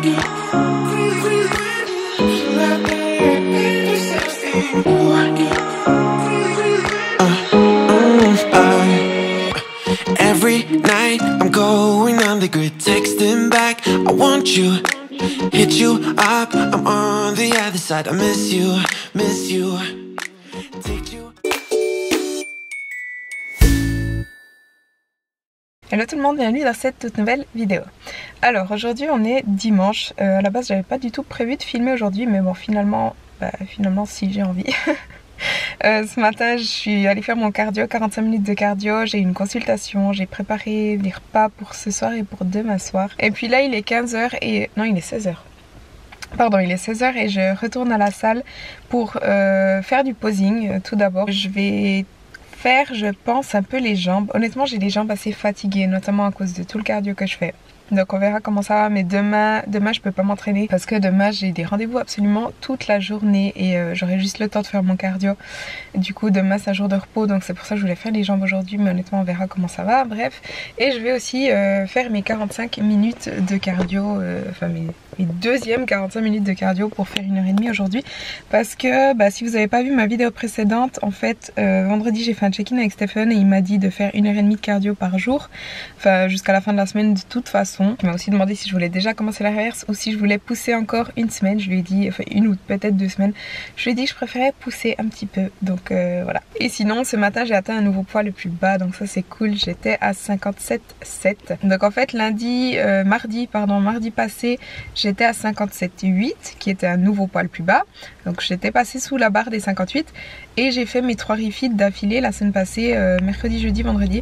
Every night I'm going on the grid, texting back, I want you, hit you up, I'm on the other side, I miss you, take you. Hello tout le monde, bienvenue dans cette toute nouvelle vidéo. Alors aujourd'hui on est dimanche, à la base j'avais pas du tout prévu de filmer aujourd'hui, mais bon finalement si j'ai envie. Ce matin je suis allée faire mon cardio, 45 minutes de cardio, j'ai eu une consultation, j'ai préparé les repas pour ce soir et pour demain soir. Et puis là il est 15h et... non il est 16h. Pardon, il est 16h et je retourne à la salle pour faire du posing. Tout d'abord je vais faire, je pense, un peu les jambes. Honnêtement j'ai les jambes assez fatiguées, notamment à cause de tout le cardio que je fais. Donc on verra comment ça va, mais demain je peux pas m'entraîner parce que demain j'ai des rendez-vous absolument toute la journée et j'aurai juste le temps de faire mon cardio. Du coup demain c'est un jour de repos, donc c'est pour ça que je voulais faire les jambes aujourd'hui, mais honnêtement on verra comment ça va, bref. Et je vais aussi faire mes 45 minutes de cardio, enfin mes deuxièmes 45 minutes de cardio pour faire 1h30 aujourd'hui. Parce que si vous n'avez pas vu ma vidéo précédente, en fait vendredi j'ai fait un check-in avec Stephen et il m'a dit de faire 1h30 de cardio par jour, enfin jusqu'à la fin de la semaine de toute façon. Il m'a aussi demandé si je voulais déjà commencer la reverse ou si je voulais pousser encore une semaine. Je lui ai dit, enfin une ou peut-être 2 semaines. Je lui ai dit que je préférais pousser un petit peu. Donc voilà. Et sinon ce matin j'ai atteint un nouveau poids le plus bas. Donc ça c'est cool. J'étais à 57,7. Donc en fait mardi passé j'étais à 57,8 qui était un nouveau poids le plus bas. Donc j'étais passée sous la barre des 58. Et j'ai fait mes 3 refeeds d'affilée la semaine passée, mercredi, jeudi, vendredi.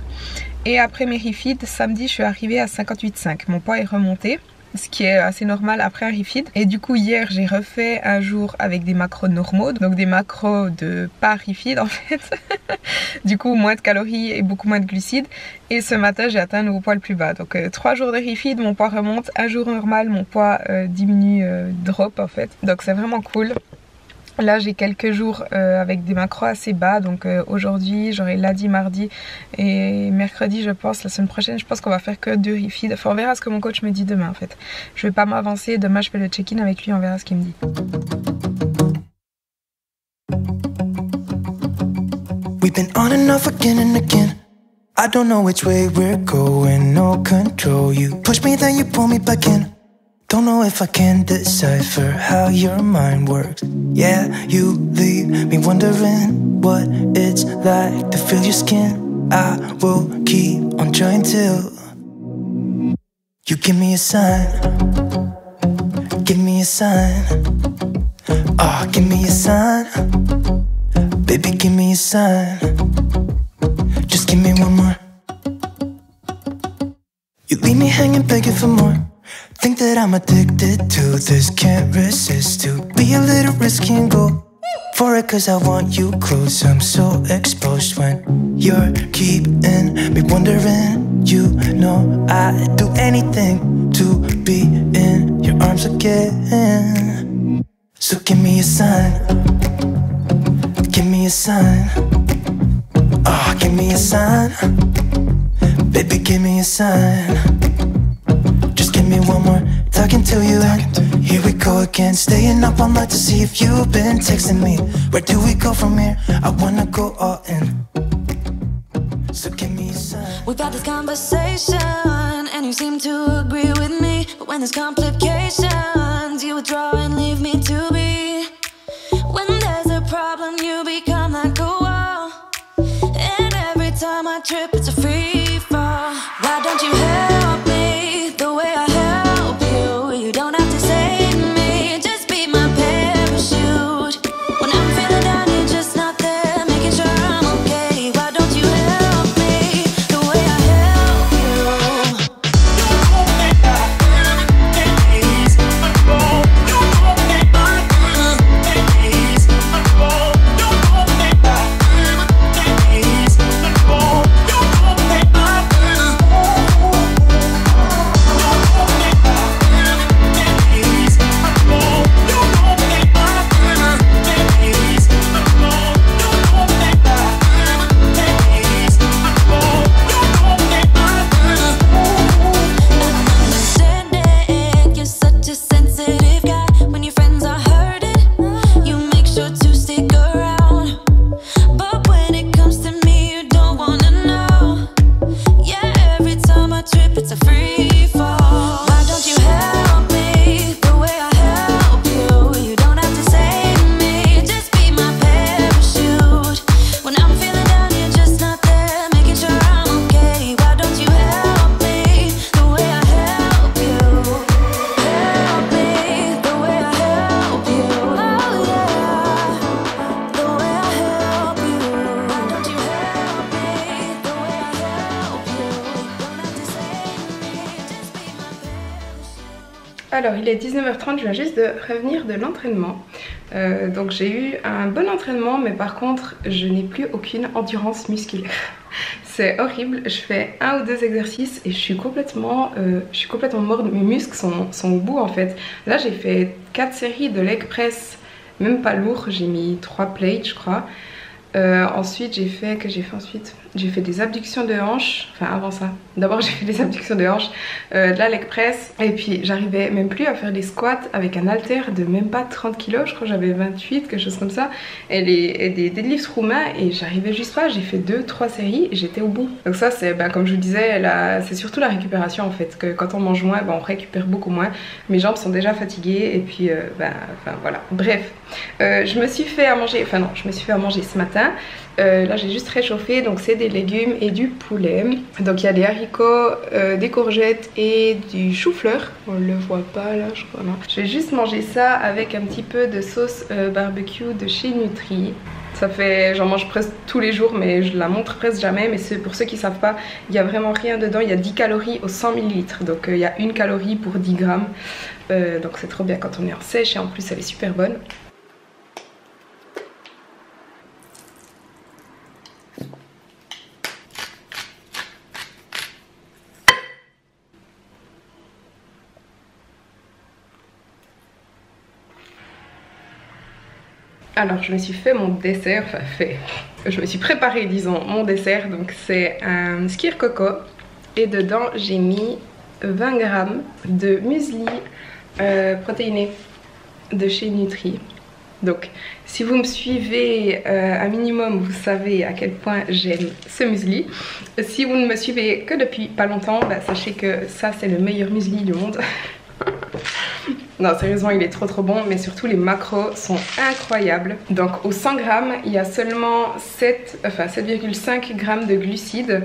Et après mes refeeds, samedi je suis arrivée à 58,5. Mon poids est remonté, ce qui est assez normal après un refeed. Et du coup hier j'ai refait un jour avec des macros normaux, donc des macros de pas refeed en fait. Du coup moins de calories et beaucoup moins de glucides. Et ce matin j'ai atteint un nouveau poids le plus bas. Donc 3 jours de refeed, mon poids remonte. Un jour normal, mon poids diminue, drop en fait. Donc c'est vraiment cool. Là j'ai quelques jours avec des macros assez bas, donc aujourd'hui j'aurai lundi, mardi et mercredi je pense. La semaine prochaine je pense qu'on va faire que 2 refeeds. Enfin on verra ce que mon coach me dit demain en fait. Je vais pas m'avancer, demain je fais le check-in avec lui, on verra ce qu'il me dit. We've been on and off again and again. I don't know which way we're going, no control. You push me then you pull me back in. Don't know if I can decipher how your mind works. Yeah, you leave me wondering what it's like to feel your skin. I will keep on trying till you give me a sign. Give me a sign. Oh, give me a sign. Baby, give me a sign. Just give me one more. You leave me hanging, begging for more. Think that I'm addicted to this, can't resist to be a little risky and go for it, cause I want you close. I'm so exposed when you're keeping me wondering. You know I'd do anything to be in your arms again. So give me a sign. Give me a sign. Oh, give me a sign. Baby, give me a sign. Give me one more, talking to you, and here we go again. Staying up all night to see if you've been texting me. Where do we go from here? I wanna go all in. So give me a sign. We've had this conversation and you seem to agree with me, but when there's complications you withdraw and leave me to be. When there's a problem you become like a wall, and every time I trip it's a free fall. Why don't you help me the way I help you? You don't have to save me, just be my parachute. When I'm feeling down you're just not there, making sure I'm okay. Why don't you help me the way I help you? Alors il est 19h30, je viens juste de revenir de l'entraînement. Donc j'ai eu un bon entraînement, mais par contre je n'ai plus aucune endurance musculaire. C'est horrible, je fais 1 ou 2 exercices et je suis complètement morte, mes muscles sont au bout en fait. Là j'ai fait 4 séries de leg press, même pas lourd, j'ai mis 3 plates je crois. Ensuite j'ai fait des abductions de hanches, enfin avant ça, d'abord j'ai fait des abductions de hanches, de la leg press, et puis j'arrivais même plus à faire des squats avec un haltère de même pas 30 kg, je crois que j'avais 28, quelque chose comme ça, et des deadlifts roumains, et j'arrivais juste pas, j'ai fait 2-3 séries et j'étais au bout. Donc ça c'est, comme je vous disais, c'est surtout la récupération en fait, que quand on mange moins, on récupère beaucoup moins, mes jambes sont déjà fatiguées, et puis voilà, bref. Je me suis fait à manger ce matin. Là j'ai juste réchauffé, donc c'est des légumes et du poulet. Donc il y a des haricots, des courgettes et du chou-fleur. On le voit pas là je crois, non. Je vais juste manger ça avec un petit peu de sauce barbecue de chez Nutri. Ça fait, j'en mange presque tous les jours mais je la montre presque jamais. Mais pour ceux qui savent pas, il n'y a vraiment rien dedans. Il y a 10 calories au 100 ml. Donc il y a 1 calorie pour 10 grammes. Donc c'est trop bien quand on est en sèche et en plus elle est super bonne. Alors je me suis fait mon dessert, je me suis préparé disons mon dessert, donc c'est un skyr coco et dedans j'ai mis 20 g de muesli protéiné de chez Nutri. Donc si vous me suivez un minimum, vous savez à quel point j'aime ce muesli. Si vous ne me suivez que depuis pas longtemps, sachez que ça c'est le meilleur muesli du monde. Non sérieusement il est trop bon, mais surtout les macros sont incroyables. Donc au 100 g il y a seulement 7,5 g de glucides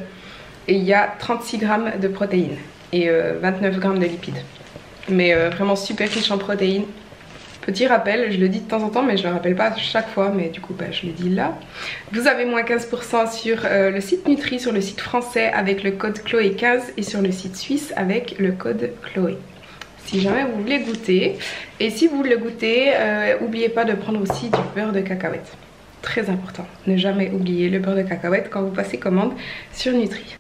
et il y a 36 g de protéines et 29 g de lipides. Mais vraiment super riche en protéines. Petit rappel, je le dis de temps en temps mais je le rappelle pas chaque fois, mais du coup je le dis là. Vous avez moins 15% sur le site Nutri, sur le site français avec le code Chloé15 et sur le site suisse avec le code Chloé. Si jamais vous voulez goûter. Et si vous le goûtez, n'oubliez pas de prendre aussi du beurre de cacahuète. Très important, ne jamais oublier le beurre de cacahuète quand vous passez commande sur Nutri.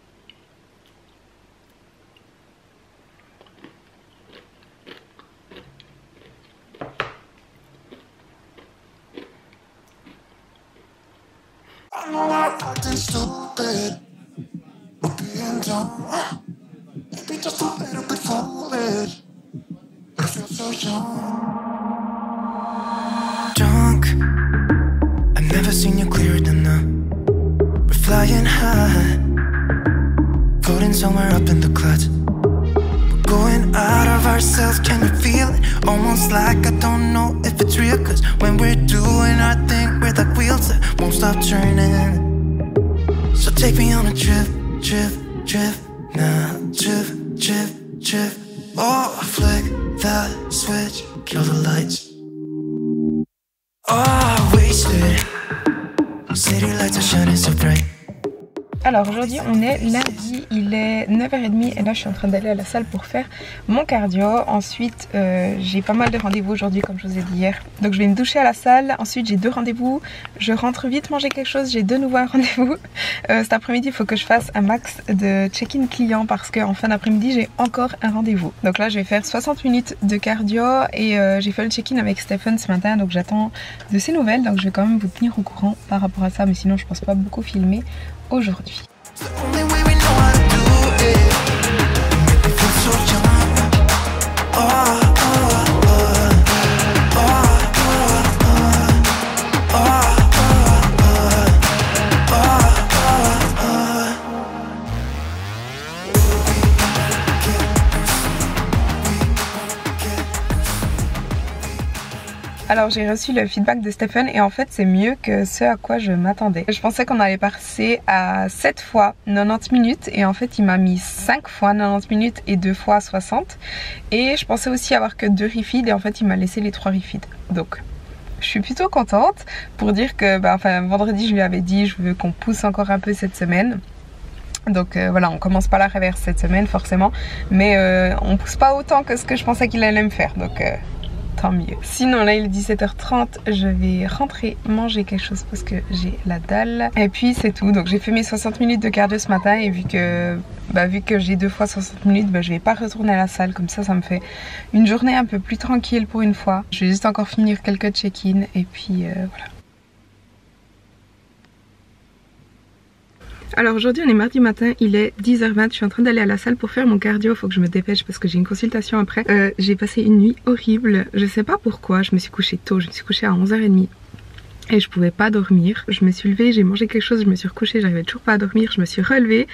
Drunk, I've never seen you clearer than now. We're flying high, floating somewhere up in the clouds. We're going out of ourselves, can you feel it? Almost like I don't know if it's real, cause when we're doing our thing, we're like wheels that won't stop turning. So take me on a trip, now, trip. Oh, flick the switch, kill the lights. Oh, wasted. City lights are shining so bright. Alors aujourd'hui on est lundi, il est 9h30 et là je suis en train d'aller à la salle pour faire mon cardio. Ensuite j'ai pas mal de rendez-vous aujourd'hui comme je vous ai dit hier. Donc je vais me doucher à la salle, ensuite j'ai 2 rendez-vous. Je rentre vite manger quelque chose, j'ai de nouveau un rendez-vous. Cet après-midi il faut que je fasse un max de check-in client parce qu'en fin d'après-midi j'ai encore un rendez-vous. Donc là je vais faire 60 minutes de cardio et j'ai fait le check-in avec Stephen ce matin. Donc j'attends de ses nouvelles, donc je vais quand même vous tenir au courant par rapport à ça. Mais sinon je pense pas beaucoup filmer aujourd'hui. Alors j'ai reçu le feedback de Stephen et en fait c'est mieux que ce à quoi je m'attendais. Je pensais qu'on allait passer à 7 fois 90 minutes et en fait il m'a mis 5 fois 90 minutes et 2 fois 60. Et je pensais aussi avoir que 2 refeeds et en fait il m'a laissé les 3 refeeds. Donc je suis plutôt contente pour dire que vendredi je lui avais dit je veux qu'on pousse encore un peu cette semaine. Donc voilà, on commence pas la reverse cette semaine forcément, mais on pousse pas autant que ce que je pensais qu'il allait me faire, donc tant mieux. Sinon là il est 17h30, je vais rentrer manger quelque chose parce que j'ai la dalle. Et puis c'est tout, donc j'ai fait mes 60 minutes de cardio ce matin et vu que j'ai 2 fois 60 minutes, je vais pas retourner à la salle, comme ça me fait une journée un peu plus tranquille pour une fois. Je vais juste encore finir quelques check-in et puis voilà. Alors aujourd'hui on est mardi matin, il est 10h20, je suis en train d'aller à la salle pour faire mon cardio, faut que je me dépêche parce que j'ai une consultation après. J'ai passé une nuit horrible, je sais pas pourquoi, je me suis couchée tôt, je me suis couchée à 11h30. Et je pouvais pas dormir, je me suis levée, j'ai mangé quelque chose, je me suis recouchée, j'arrivais toujours pas à dormir, je me suis relevée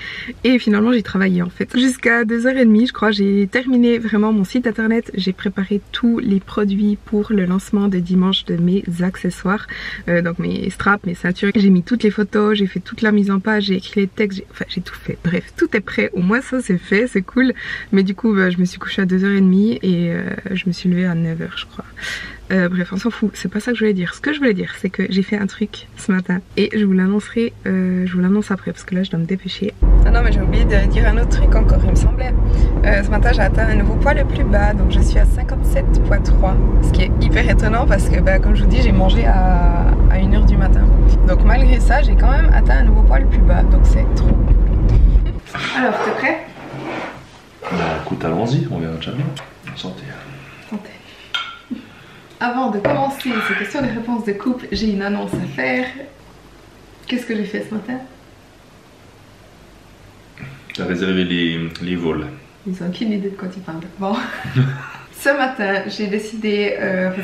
et finalement j'ai travaillé en fait. Jusqu'à 2h30 je crois, j'ai terminé vraiment mon site internet, j'ai préparé tous les produits pour le lancement de dimanche de mes accessoires, donc mes straps, mes ceintures, j'ai mis toutes les photos, j'ai fait toute la mise en page, j'ai écrit les textes, j'ai tout fait, bref tout est prêt, au moins ça c'est fait, c'est cool. Mais du coup je me suis couchée à 2h30 et je me suis levée à 9h je crois. Bref, on s'en fout, c'est pas ça que je voulais dire. Ce que je voulais dire, c'est que j'ai fait un truc ce matin et je vous l'annoncerai, je vous l'annonce après parce que là je dois me dépêcher. Ah non mais j'ai oublié de dire un autre truc encore, il me semblait. Ce matin j'ai atteint un nouveau poids le plus bas, donc je suis à 57,3, ce qui est hyper étonnant parce que comme je vous dis, j'ai mangé à 1h du matin. Donc malgré ça, j'ai quand même atteint un nouveau poids le plus bas, donc c'est trop. Alors, t'es prêt? Bah écoute, allons-y, on verra jamais. Santé. Santé. Avant de commencer ces questions et réponses de couple, j'ai une annonce à faire. Qu'est-ce que j'ai fait ce matin? T'as réservé les vols. Ils ont aucune idée de quoi tu parles. Bon. Ce matin, j'ai décidé,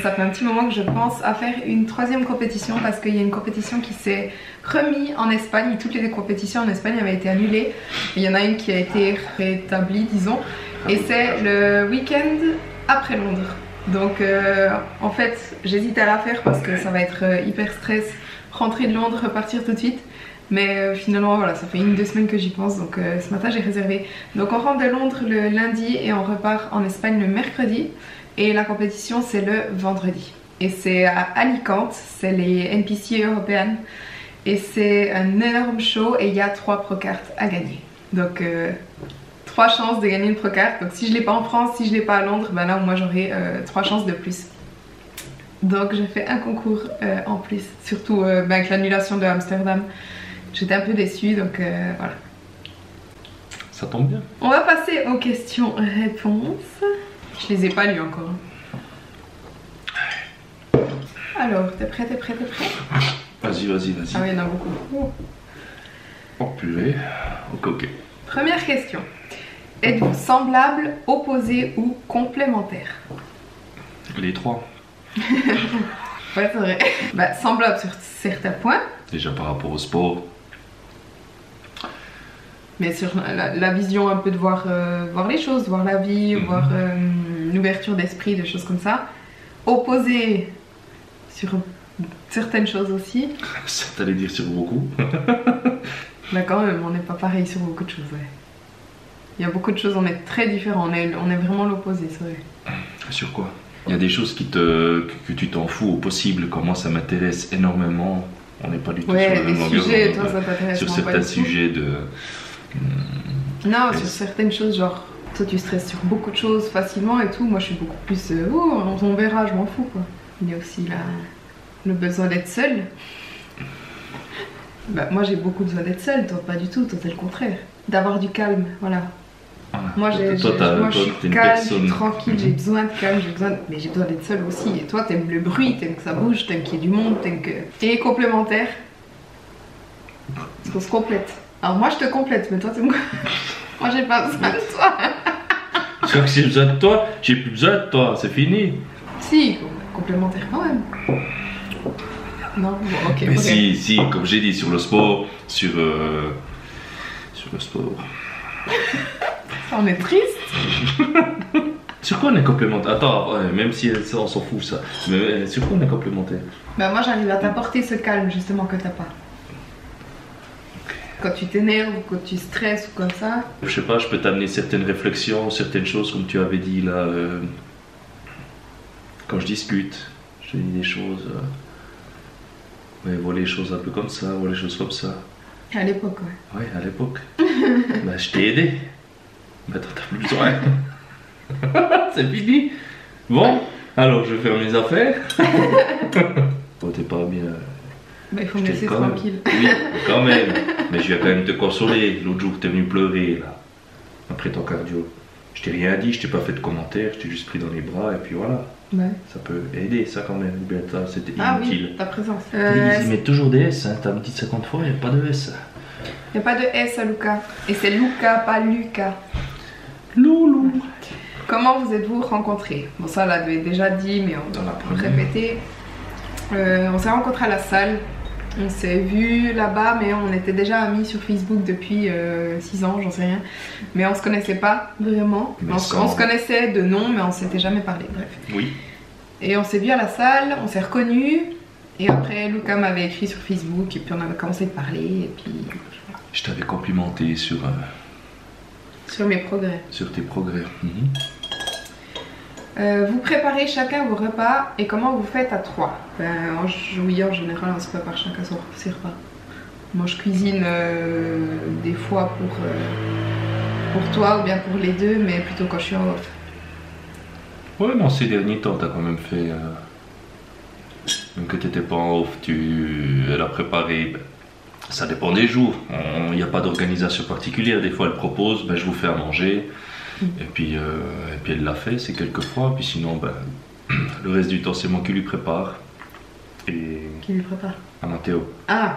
ça fait un petit moment que je pense à faire une 3e compétition parce qu'il y a une compétition qui s'est remise en Espagne. Toutes les compétitions en Espagne avaient été annulées. Il y en a une qui a été rétablie, disons. Et c'est le week-end après Londres. Donc en fait j'hésite à la faire parce que ça va être hyper stress, rentrer de Londres, repartir tout de suite. Mais finalement voilà, ça fait 1 ou 2 semaines que j'y pense, donc ce matin j'ai réservé. Donc on rentre de Londres le lundi et on repart en Espagne le mercredi. Et la compétition c'est le vendredi. Et c'est à Alicante, c'est les NPC européennes. Et c'est un énorme show et il y a 3 pro-cartes à gagner. Donc 3 chances de gagner une pro-carte. Donc si je l'ai pas en France, si je l'ai pas à Londres, là moi j'aurai 3 chances de plus. Donc j'ai fait un concours en plus, surtout avec l'annulation de Amsterdam. J'étais un peu déçue, donc voilà. Ça tombe bien. On va passer aux questions-réponses. Je les ai pas lues encore. Alors, t'es prêt? Vas-y. Ah oui, il y en a beaucoup. Oh purée. Ok. Première question. Êtes-vous semblable, opposé ou complémentaire? Les 3. Ouais, c'est vrai. Semblable sur certains points. Déjà par rapport au sport. Mais sur la vision un peu de voir les choses, voir la vie, voir l'ouverture d'esprit, des choses comme ça. Opposé sur certaines choses aussi. Ça t'allait dire sur beaucoup. Quand même, on n'est pas pareil sur beaucoup de choses, ouais. Il y a beaucoup de choses, on est très différents, on est vraiment l'opposé, c'est vrai. Sur quoi? Il y a des choses que tu t'en fous au possible, comme moi ça m'intéresse énormément. On n'est pas du tout sur la même longueur. Sujets, toi ça t'intéresse sur certains sujets de... Non, sur certaines choses, genre, toi tu stresses sur beaucoup de choses facilement et tout. Moi je suis beaucoup plus, on verra, je m'en fous quoi. Il y a aussi le besoin d'être seule. Moi j'ai beaucoup besoin d'être seule, toi pas du tout, toi c'est le contraire. D'avoir du calme, voilà. Moi je suis calme, je suis tranquille, j'ai besoin de calme, mais j'ai besoin d'être seule aussi. Et toi t'aimes le bruit, t'aimes que ça bouge, t'aimes qu'il y ait du monde, t'aimes que... Et complémentaire. Parce qu'on se complète. Alors moi je te complète, mais toi tu me... Moi j'ai pas besoin de toi. Tu crois que j'ai besoin de toi? J'ai plus besoin de toi, c'est fini. Si, complémentaire quand même. Non, bon, ok. Mais si, comme j'ai dit, sur le sport, sur le sport. On est triste. Sur quoi on est complémentaire? Attends, même si ça, on s'en fout ça. Mais sur quoi on est complémentaire? Moi j'arrive à t'apporter ce calme justement que t'as pas. Quand tu t'énerves ou quand tu stresses ou comme ça. Je sais pas, je peux t'amener certaines réflexions, certaines choses comme tu avais dit là. Quand je discute, je te dis des choses. Ouais, vois les choses un peu comme ça, vois les choses comme ça. À l'époque, ouais. Ouais, à l'époque. Bah, je t'ai aidé. Maintenant, t'as plus besoin. C'est fini. Bon, alors je vais faire mes affaires. Oh, t'es pas bien. Bah, il faut me laisser quand même. tranquille. Oui, quand même. Mais je vais quand même te consoler. L'autre jour, t'es venu pleurer, là. Après ton cardio. Je t'ai rien dit, je t'ai pas fait de commentaires, je t'ai juste pris dans les bras et puis voilà. Ouais. Ça peut aider, ça quand même. Ou bien ça, c'était Ah inutile. oui, ta présence. Ils y mettent toujours des S, hein. T'as dit 50 fois, il n'y a pas de S. Il n'y a pas de S à Luca. Et c'est Luca, pas Lucas. Loulou. Comment vous êtes-vous rencontrés? Bon, ça, on l'avait déjà dit, mais on Dans la va première. répéter. On s'est rencontrés à la salle. On s'est vus là-bas, mais on était déjà amis sur Facebook depuis 6 ans, j'en sais rien. Mais on se connaissait pas vraiment. Mais On sans- se connaissait de nom, mais on s'était jamais parlé. Bref. Oui. Et on s'est vus à la salle, on s'est reconnus. Et après, Luca m'avait écrit sur Facebook, et puis on avait commencé à parler. Et puis Je t'avais complimenté sur sur mes progrès. tes progrès. Vous préparez chacun vos repas et comment vous faites à 3? Oui, en général, on se prépare chacun ses repas. Moi, je cuisine des fois pour toi ou bien pour les deux, mais plutôt quand je suis en off. Ouais, non, ces derniers temps, t'as quand même fait. Même que t'étais pas en off, elle a préparé. Ben, ça dépend des jours. Il n'y a pas d'organisation particulière. Des fois, elle propose, ben, je vous fais à manger. Et puis elle l'a fait, c'est quelques fois. Puis sinon, ben, le reste du temps, c'est moi qui lui prépare. Et Qui lui prépare? à Mathéo. Ah,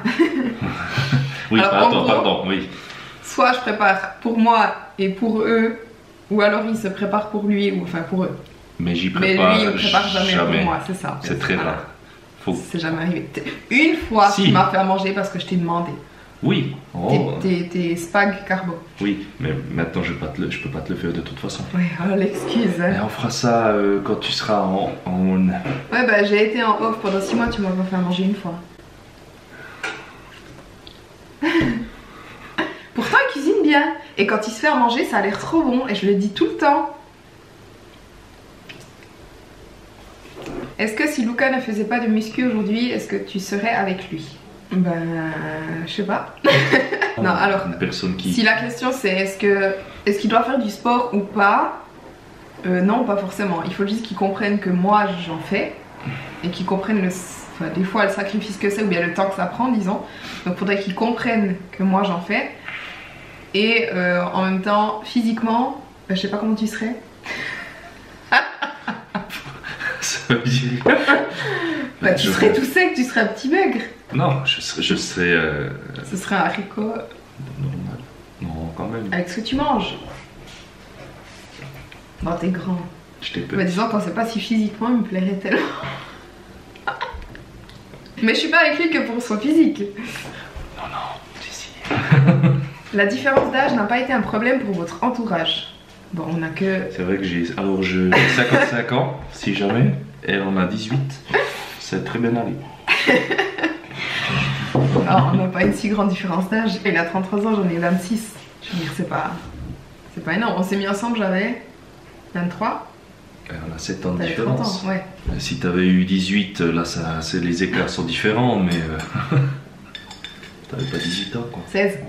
Oui, Alors, en gros- pardon, oui. soit je prépare pour moi et pour eux, ou alors il se prépare pour lui, ou enfin pour eux. Mais j'y Mais prépare lui, il ne prépare jamais pour moi, c'est ça. en fait. C'est très Voilà. rare. Faut... C'est jamais arrivé. Une fois, Si. tu m'as fait à manger parce que je t'ai demandé. Oui. Oh. Tes spag carbo. Oui, mais maintenant je peux pas te le faire de toute façon. Oui, oh, l'excuse. Mais on fera ça quand tu seras en... Ouais, bah j'ai été en off pendant 6 mois, tu m'as pas fait à manger une fois. Pourtant, il cuisine bien. Et quand il se fait à manger, ça a l'air trop bon. Et je le dis tout le temps. Est-ce que si Luca ne faisait pas de muscu aujourd'hui, est-ce que tu serais avec lui? Ben, je sais pas. Non, alors, Une personne qui... si la question c'est est-ce qu'il doit faire du sport ou pas, non, pas forcément. Il faut juste qu'il comprenne que moi j'en fais et qu'il comprenne enfin, des fois le sacrifice que c'est ou bien le temps que ça prend, disons. Donc il faudrait qu'il comprenne que moi j'en fais. Et en même temps, physiquement, je sais pas comment tu serais. Ça veut dire... Bah, tu serais tout sec, tu serais un petit maigre. Non, je serais Ce serait un haricot normal. Non, quand même. avec ce que tu manges. Bon, t'es grand. J'étais Bah, petit. disons qu'on sait pas si physiquement il me plairait tellement. Mais je suis pas avec lui que pour son physique. Si, si. La différence d'âge n'a pas été un problème pour votre entourage. Bon, on a que... C'est vrai que j'ai 55 ans, si jamais. Elle en a 18. C'est très bien allé. Non, on n'a pas une si grande différence d'âge. Il a 33 ans, j'en ai 26. Je veux dire, c'est pas énorme. On s'est mis ensemble, j'avais 23. On a 7 ans de T'avais 30 différence. ans, ouais. Si t'avais eu 18, là, les écarts sont différents, mais... T'avais pas 18 ans, quoi. 16.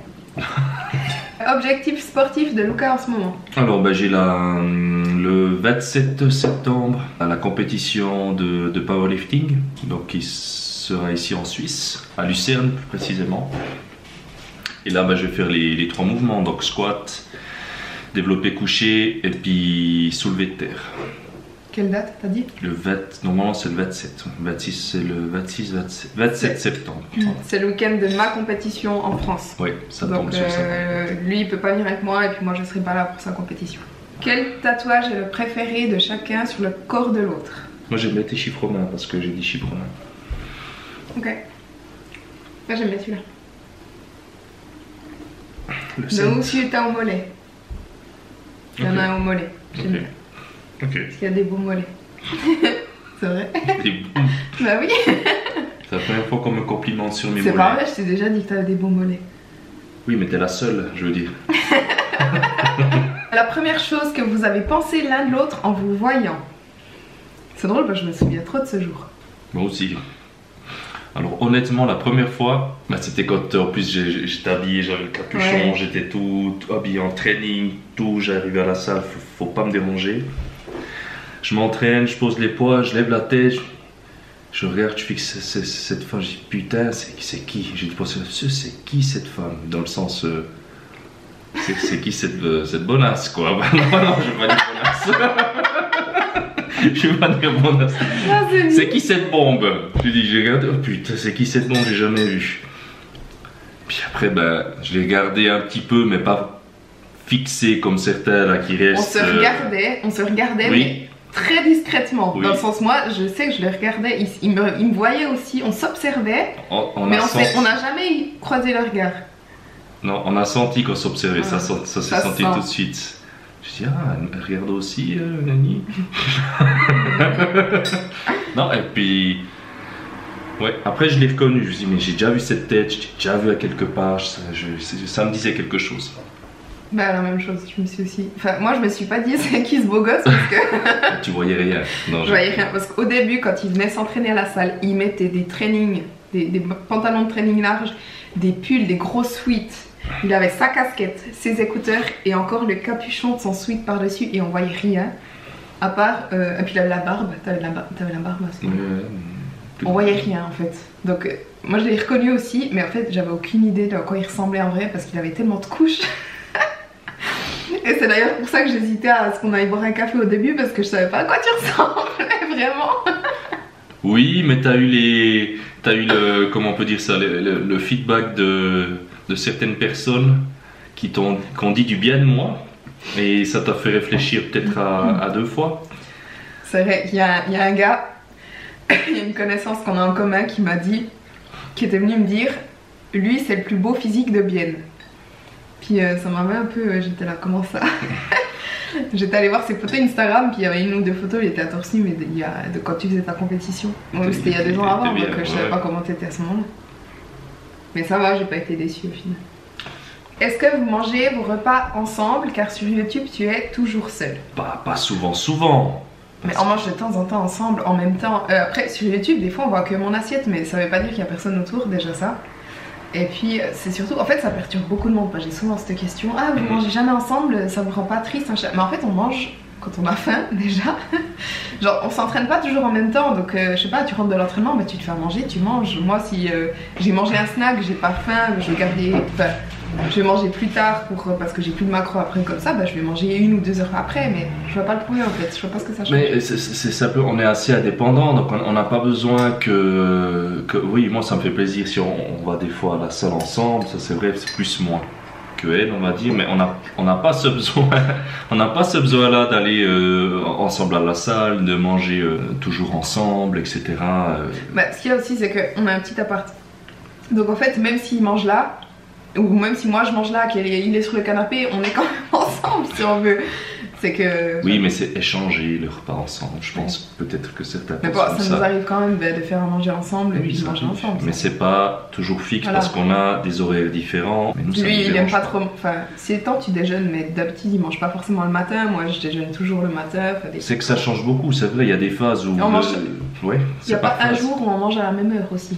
Objectif sportif de Luca en ce moment. Alors, ben, j'ai le 27 septembre à la compétition de powerlifting, donc qui sera ici en Suisse, à Lucerne plus précisément. Et là, ben, je vais faire les 3 mouvements, donc squat, développé couché et puis soulevé de terre. Quelle date t'as dit? Normalement c'est le 27, 26 c'est le 27 septembre. C'est le week-end de ma compétition en France. Oui, ça Donc tombe sur ça. lui il peut pas venir avec moi et puis moi je serai pas là pour sa compétition. Quel tatouage est le préféré de chacun sur le corps de l'autre? Moi j'aime bien tes chiffres romains parce que j'ai dit chiffres romains. Ok. Moi j'aime bien celui-là. Le De 7. où tu t'as au mollet? Il y en a un au mollet. J'aime Ok. bien. Ok. Parce qu'il y a des beaux mollets. C'est vrai? Et boum. Bah oui. C'est la première fois qu'on me complimente sur mes C'est mollets. pas vrai, je t'ai déjà dit que t'avais des beaux mollets. Oui, mais t'es la seule, je veux dire. La première chose que vous avez pensé l'un de l'autre en vous voyant. C'est drôle parce que je me souviens trop de ce jour. Moi aussi. Alors honnêtement, la première fois, bah, c'était quand en plus j'étais habillé, j'avais le capuchon, Ouais. j'étais tout habillé en training, tout, j'arrivais à la salle, faut pas me déranger. Je m'entraîne, je pose les poids, je lève la tête, je regarde, je fixe cette femme, je dis putain, c'est qui? J'ai dit c'est qui cette femme? Dans le sens, c'est qui cette bonasse quoi? Bah, non, je vais pas dire bonasse. Je vais pas dire bonasse. C'est qui cette bombe? Je dis, j'ai regardé, oh putain, c'est qui cette bombe? J'ai jamais vu. Puis après, ben, je l'ai regardé un petit peu, mais pas fixé comme certains là qui restent. On se regardait, oui. mais très discrètement. Oui. Dans le sens, moi, je sais que je le regardais, il me voyait aussi, on s'observait, On mais a senti... on n'a jamais croisé le regard. Non, on a senti qu'on s'observait, Ah, ça s'est ça senti sent. tout de suite. Je dis, ah, elle regarde aussi, Nani. Non, et puis. Ouais, après je l'ai reconnu, je me suis dit, mais j'ai déjà vu cette tête, je l'ai déjà vu à quelque part, ça me disait quelque chose. Bah, la même chose, je me suis aussi. Enfin, moi, je me suis pas dit c'est qui ce beau gosse parce que Tu voyais rien. Non, je voyais rien. Parce qu'au début, quand il venait s'entraîner à la salle, il mettait des trainings, des pantalons de training larges, des pulls, des gros sweats. Il avait sa casquette, ses écouteurs et encore le capuchon de son sweat par-dessus et on voyait rien. À part. Et puis il avait la barbe. T'avais la barbe aussi. On voyait rien en fait. Donc moi je l'ai reconnu aussi, mais en fait j'avais aucune idée de à quoi il ressemblait en vrai parce qu'il avait tellement de couches. Et c'est d'ailleurs pour ça que j'hésitais à ce qu'on aille boire un café au début parce que je savais pas à quoi tu ressemblais vraiment. Oui, mais t'as eu le, comment on peut dire ça, le feedback de certaines personnes qui ont dit du bien de moi et ça t'a fait réfléchir peut-être à deux fois. C'est vrai, il y a un gars, il y a une connaissance qu'on a en commun qui m'a dit, qui était venu me dire, lui c'est le plus beau physique de Bienne. Puis ça m'avait un peu, j'étais là, comment ça? J'étais allée voir ses photos Instagram, puis il y avait une ou deux photos, il était à torse nu, mais de quand tu faisais ta compétition. Moi, c'était il y a 2 ans avant, donc je savais pas comment t'étais à ce moment-là. Mais ça va, j'ai pas été déçue au final. Est-ce que vous mangez vos repas ensemble? Car sur YouTube, tu es toujours seul. Pas souvent. Mais on mange de temps en temps ensemble, en même temps. Après, sur YouTube, des fois, on voit que mon assiette, mais ça veut pas dire qu'il y a personne autour, déjà ça. Et puis, c'est surtout, en fait, ça perturbe beaucoup de monde. J'ai souvent cette question, ah, vous mangez jamais ensemble, ça vous rend pas triste? Mais en fait, on mange quand on a faim, déjà. Genre, on s'entraîne pas toujours en même temps, donc je sais pas, tu rentres de l'entraînement, bah, tu te fais à manger, tu manges. Moi, si j'ai mangé un snack, j'ai pas faim, je vais garder. Enfin, je vais manger plus tard parce que j'ai plus de macro après comme ça, bah, je vais manger 1 ou 2 heures après, mais je vois pas le problème en fait, je vois pas ce que ça change. Mais on est assez indépendant, donc on n'a pas besoin que. Oui, moi ça me fait plaisir si on va des fois à la salle ensemble, ça c'est vrai, c'est plus moi que elle, on va dire, mais on n'a pas ce besoin, on n'a pas ce besoin-là d'aller ensemble à la salle, de manger toujours ensemble, etc. Bah, ce qu'il y a aussi, c'est qu'on a un petit appart. Donc en fait, même s'il mange là, ou même si moi je mange là, qu'il est sur le canapé, on est quand même ensemble si on veut. C'est que. Oui, mais c'est échanger le repas ensemble. Je pense peut-être que certains. Mais bon, ça nous arrive quand même de faire à manger ensemble et oui, puis de manger ensemble. Mais c'est pas toujours fixe voilà. Parce qu'on a des horaires différents. Mais nous, ça lui, nous il aime pas pas trop. Enfin, c'est tant tu déjeunes, mais d'habitude il mange pas forcément le matin. Moi, je déjeune toujours le matin. C'est que ça change beaucoup. C'est vrai, il y a des phases où. On mange. Ouais. Il y a pas un jour où on mange à la même heure aussi.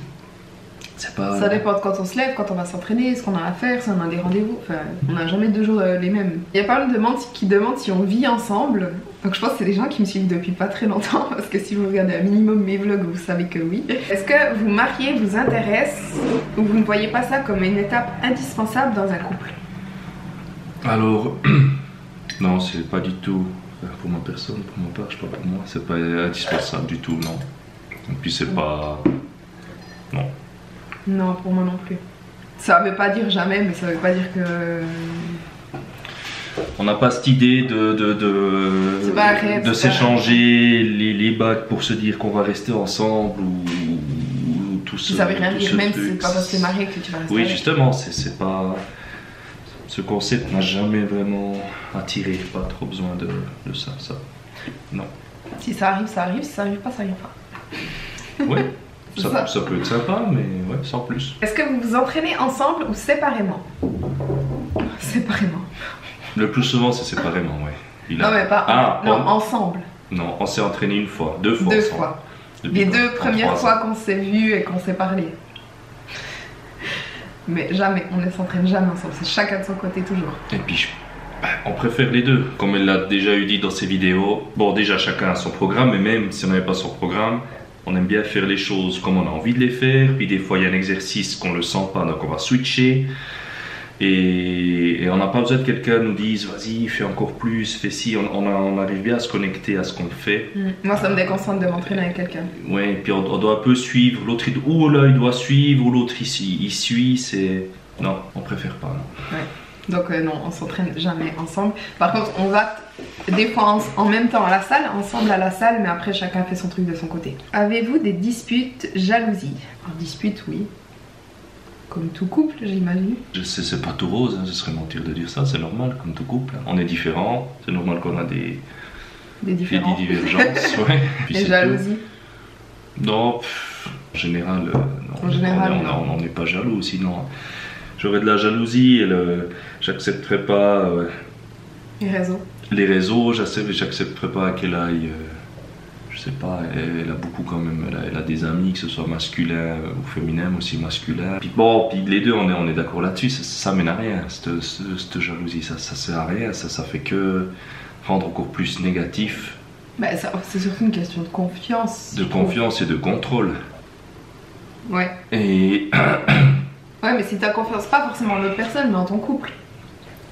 Pas... Ça dépend de quand on se lève, quand on va s'entraîner, ce qu'on a à faire, si on a des rendez-vous. Enfin, on n'a jamais 2 jours les mêmes. Il y a pas mal de monde qui demandent si on vit ensemble. Donc je pense que c'est des gens qui me suivent depuis pas très longtemps. Parce que si vous regardez un minimum mes vlogs, vous savez que oui. Est-ce que vous marier vous intéresse ou vous ne voyez pas ça comme une étape indispensable dans un couple? Alors, non, c'est pas du tout. Pour ma personne, pour ma part, je sais pas, pour moi, c'est pas indispensable du tout, non. Et puis c'est pas. Non. Non, pour moi non plus. Ça veut pas dire jamais, mais ça veut pas dire que. On n'a pas cette idée de s'échanger les bacs pour se dire qu'on va rester ensemble ou tout ça. Ça veut rien dire, même si c'est pas parce que t'es marié que tu vas rester. Oui, avec. justement, c'est pas. Ce concept n'a jamais vraiment attiré, pas trop besoin de ça. Non. Si ça arrive, ça arrive, si ça arrive pas, ça arrive pas. Ouais. Ça peut être sympa, mais ouais, sans plus. Est-ce que vous vous entraînez ensemble ou séparément? Séparément. Le plus souvent, c'est séparément, ouais. Non, mais pas ensemble. Non, on s'est entraîné 1 fois, 2 fois. 2 ensemble. fois. Les 2 premières fois qu'on s'est vu et qu'on s'est parlé. Mais jamais, on ne s'entraîne jamais ensemble, c'est chacun de son côté toujours. Et puis, on préfère les deux, comme elle l'a déjà eu dit dans ses vidéos. Bon, déjà chacun a son programme, mais même si on n'avait pas son programme, on aime bien faire les choses comme on a envie de les faire. Puis des fois, il y a un exercice qu'on ne le sent pas, donc on va switcher. Et on n'a pas besoin que quelqu'un nous dise vas-y, fais encore plus, fais ci. On arrive bien à se connecter à ce qu'on fait. Moi, ça me déconcentre de m'entraîner avec quelqu'un. Ouais, et puis on doit un peu suivre. L'autre, ou là, il doit suivre, ou l'autre, il suit. C'est... Non, on préfère pas. Non. Ouais. Donc non, on s'entraîne jamais ensemble. Par contre, on va des fois en même temps à la salle, ensemble à la salle, mais après chacun fait son truc de son côté. Avez-vous des disputes, jalousies? Alors, disputes, oui. Comme tout couple, j'imagine. Je sais, c'est pas tout rose, hein, ce serait mentir de dire ça, c'est normal, comme tout couple. On est différents, c'est normal qu'on a des divergences. Ouais. Et jalousie? Non, en général, non. En général, on n'est pas jaloux, sinon j'aurais de la jalousie et j'accepterais pas les réseaux, j'accepterais pas qu'elle aille, je sais pas, elle a beaucoup quand même, elle a des amis, que ce soit masculin ou féminin, mais aussi masculin. Puis bon, puis les deux, on est d'accord là-dessus, ça mène à rien, cette jalousie, ça sert à rien, ça fait que rendre encore plus négatif. Bah, c'est surtout une question de confiance. De confiance et de contrôle. Ouais. Et... ouais, mais si t'as confiance, pas forcément en l'autre personne, mais en ton couple.